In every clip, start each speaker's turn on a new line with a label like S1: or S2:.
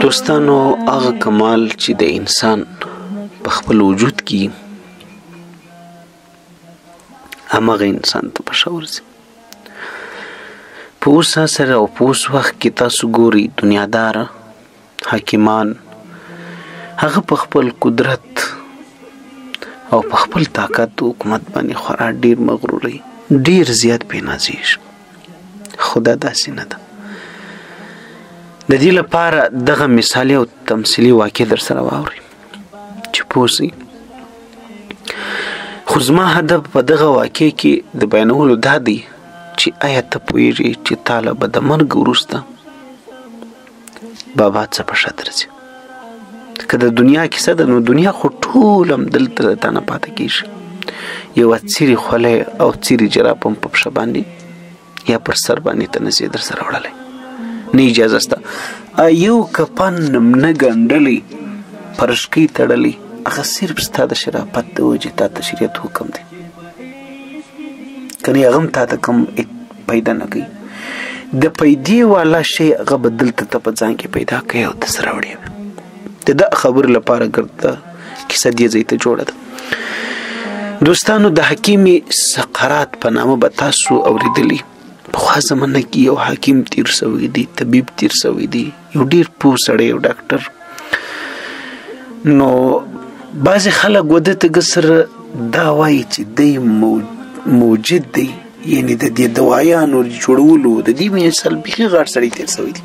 S1: دوستانو هغه کمال چې د انسان په خپل وجود کې هماغه انسان ته په شاور سي په اوس سره او په اوس وخت کې تاسو ګوري دنیادار حاکمان هغه په خپل قدرت او په خپل طاقت حکومت باندې خورا ډیر مغروري ډیر زیات بنازیش خدا داسې نه ده د دې لپاره دغه مثالي او تمثيلي واقع در سره واوري چې پوسي خو زما هدف په دغه واقع کې د بیانولو دا دی چې آیا ته پوهیږې چې تعالی به د مرګ وروسته بابا څه په شا درځي که د دنیا کیسه ده نو دنیا خو ټول هم دلته تا نه پاتې کېږي یوه څیرې خولۍ او څیرې جراب هم په پښه باندې یا پر سر باندې ته نسې در سره وړلی نه اجازه شته یو کفن نه ګنډلی پرشکۍ تړلی هغه صرف ستا د شرافت د وجې تا ته شریعت حکم دی کنې هغه هم تا ته کوم پیدا نه کوي د پیدې والا شی هغه به دلته ته په ځان کې پیدا کوي او ته سره وړی د دا خبرو لپاره ګرده کیسه دې ځای ته جوړه ده دوستانو د حکیم سقرات په نامه به تاسو اورېدلی پخوا زمانه کې یو حکیم تیر سوی دی طبیب تیر سوی دی یو ډیر پوه سړی یو ډاکټر نو بعضې خلک وده ته سره دا وایي چې دی موجد دی یعنی د دې دوايانو جوړولو د دې مثال بیخي غټ سړی تیر سوی دی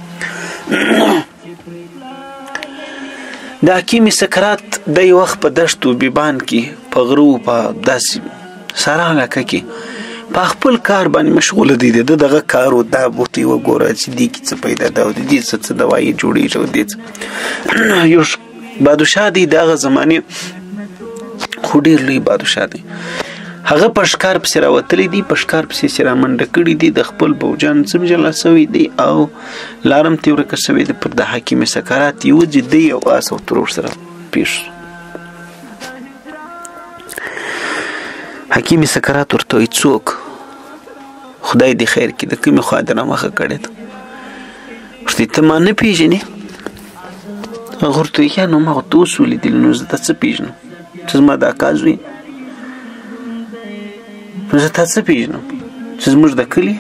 S1: د حکیم سقرات د یو وخت په دشتو بیبان کې په غرو په داسې ساره علاقه کې په خپل کار باندې مشغوله دي دغه کار او دا بوټي وګوره چې دې کې څه پیدا ده او دې څه دوايي جوړېږي او دې یو بادشاه دی دغه زمانه خو ډېر لوی بادشاه دی هغه په ښکار پسې راوتلی دی په ښکار پسې چې رامنډه کړي دي د خپل بوجان څه جلا سوی دی او لارم تې ورکه سوی دی پر د حکیم سقرات یو جدي او آس او ترور سره پیش حکیم سقرات ورته وایي څوک خدای دې خیر کړي د کومې خوا دې رامخه کړې ده ورته ته ما نه پېژنې هغه ورته وایي یا نو ما خو ته اوس ولیدلي نو زه تا څه پېژنم ته زما د اکا زوی نو زه تا څه پېژنم چې زموږ د کلي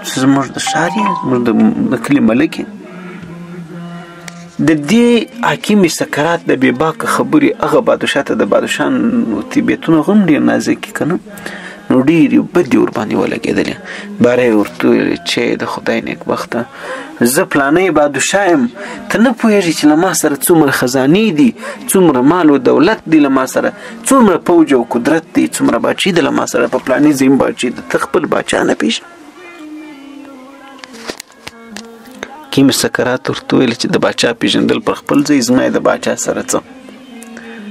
S1: چې زموږ د ښار یې زموږ د کلي ملک یې د دې حکیم سقرات د بې باکه خبرې هغه بادشاه ته د بادشاه طبیعتونه هم ډېر نازک که نه نو ډېرې بدې ورباندې ولګېدلې باره یې ورته وویل چې د خدای نیکبخته زه پلانی بادشاه یم ته نه پوهېږې چې له ما سره څومره خزانې دي څومره مال و دولت دی له ما سره څومره پوج او قدرت دی څومره باچي دی له ما سره په پلاني ځایم باچي دی ته خپل باچا نه پېژنې حکیم سقرات ورته وویل چې د باچا پېژندل پر خپل ځای زما یې د باچا سره څه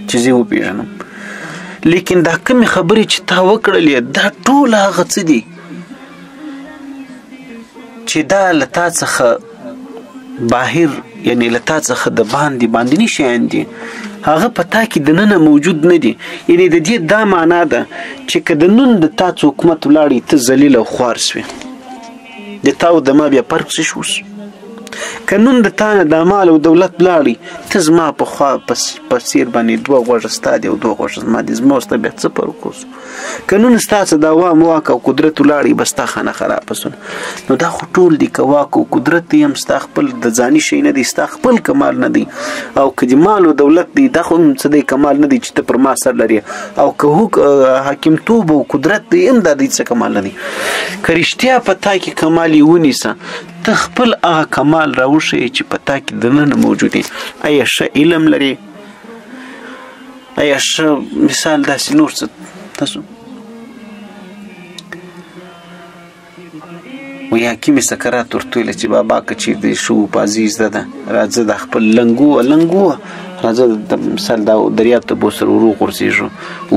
S1: چې زه وپېژنم لیکن دا کومې خبرې چې تا وکړلې دا ټول هغه څه دي چې دا له تا څخه باهر یعنی له تا څخه د باندې شیان دي هغه په تا کې دننه موجود نه دي یعنی د دې دا معنا ده چې که د نن د تا څه حکومت ولاړې ته ذلیل او خوار سوې د تا او د ما بیا فرق څه شوس که نن د تا نه د مال او دولت ولاړې ته زما په خوا په څېر باندې دوه غوږه ستا دي او دوه غوږه زما دي زما ستا بیا څه فرق اوس که نن ستا څه دا واک او قدرت ولاړې به ستا خانه خرابه سول نو دا خو ټول دي که واک او قدرت دی هم ستا خپل د ځاني شی نه دی ستا خپل کمال نه دی او که د مال او دولت دی دا خو هم څه دی کمال نه دی چې ته پر ما سر لرې او که حاکمتوب او قدرت دی هم دا دی څه کمال نه دی که رښتیا په تا کې کمال یې ونیسه ته خپل هغه کمال راوښیې چې په تا کې دننه موجود دی آیا ښه علم لرې آیا ښه مثال داسې نور څه تاسو وایي حکیم سقرات ورته ویل چې بابا که چېرته شو بازي زده ده راځه دا خپل لنګو راځه د مثال دا دریاب ته به سره وغورځېږو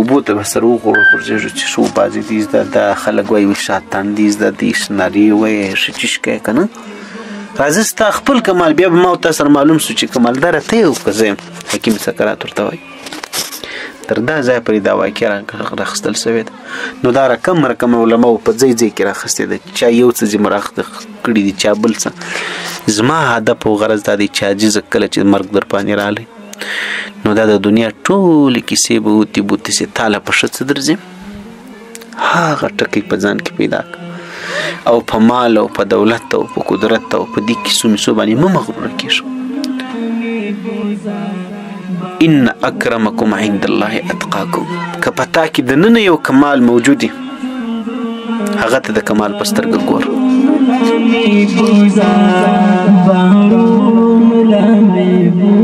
S1: اوبو ته به سره وغورځېږو چې شو بازي دي زده دا خلک وایي شاتان دي زده دي شنارې وایي ښه چیشکی که نه راځه ستا خپل کمال بیا به ما او تا سره معلوم سو چې کمالداره ته یې او که زه یم حکیم سقرات ورته وایي تر دا ځای پورې دا واقعه راخیستل شوې ده. نو دا رقم علماو په ځای ځای کې راخیستې ده، چا یو څه ځینې راخته کړي دي، چا بل څه. زما هدف او غرض دا دی چې عاجزه کله چې مرګ در باندې رالی نو دا د دنیا ټولې کیسې به اوتې بوتې سي تاله په ښه څه درځي، هغه ټکی په ځان کې پیدا کړه او په مال او په دولت او په قدرت او په دې کیسو میسو باندې مه مغروره کېږه. ان اکرمکم عند الله اتقاکم. که په تا کې دننه یو کمال موجود وي هغه ته د کمال په سترګه ګوره.
S2: بارون لمبه